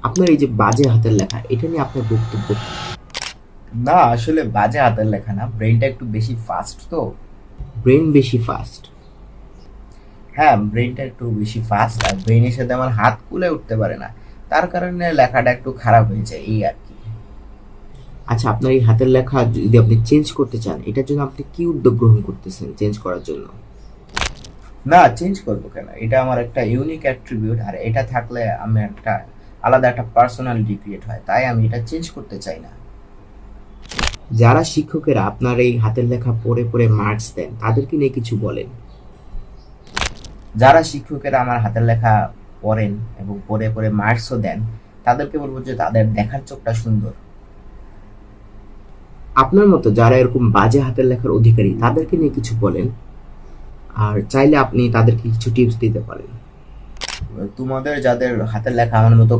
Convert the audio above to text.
আপনার এই যে বাজে হাতের লেখা, এটা নিয়ে আপনার বক্তব্য কি? না, আসলে বাজে হাতের লেখা না, ব্রেইনটা একটু বেশি ফাস্ট তো। ব্রেন বেশি ফাস্ট? হ্যাঁ, ব্রেইনটা একটু বেশি ফাস্ট, আর ব্রেইনের সাথে আমার হাত কুলে উঠতে পারে না। তার কারণে লেখাটা একটু খারাপ হয়ে যায়, এই আর কি। আচ্ছা, আপনার এই হাতের লেখা যদি আপনি চেঞ্জ করতে চান, এটার জন্য আপনি কি উদ্যোগ গ্রহণ করতেছেন চেঞ্জ করার জন্য? না, চেঞ্জ করবো কেন? এটা আমার একটা ইউনিক অ্যাট্রিবিউট, আর এটা থাকলে আমি একটা আলাদা একটা পার্সোনালিটি ক্রিয়েট হয়, তাই আমি এটা চেঞ্জ করতে চাই না। যারা শিক্ষকেরা আপনার এই হাতের লেখা পড়ে পড়ে মার্কস দেন, তাদেরকে নিয়ে কিছু বলেন। যারা শিক্ষকেরা আমার হাতের লেখা পড়েন এবং পড়ে পড়ে মার্কসও দেন, তাদেরকে বলবো যে তাদের দেখার চোখটা সুন্দর। আপনার মতো যারা এরকম বাজে হাতের লেখার অধিকারী, তাদেরকে নিয়ে কিছু বলেন। আর চাইলে আপনি তাদেরকে কিছু টিপস দিতে পারেন। তোমাদের যাদের হাতের লেখা আমার মতো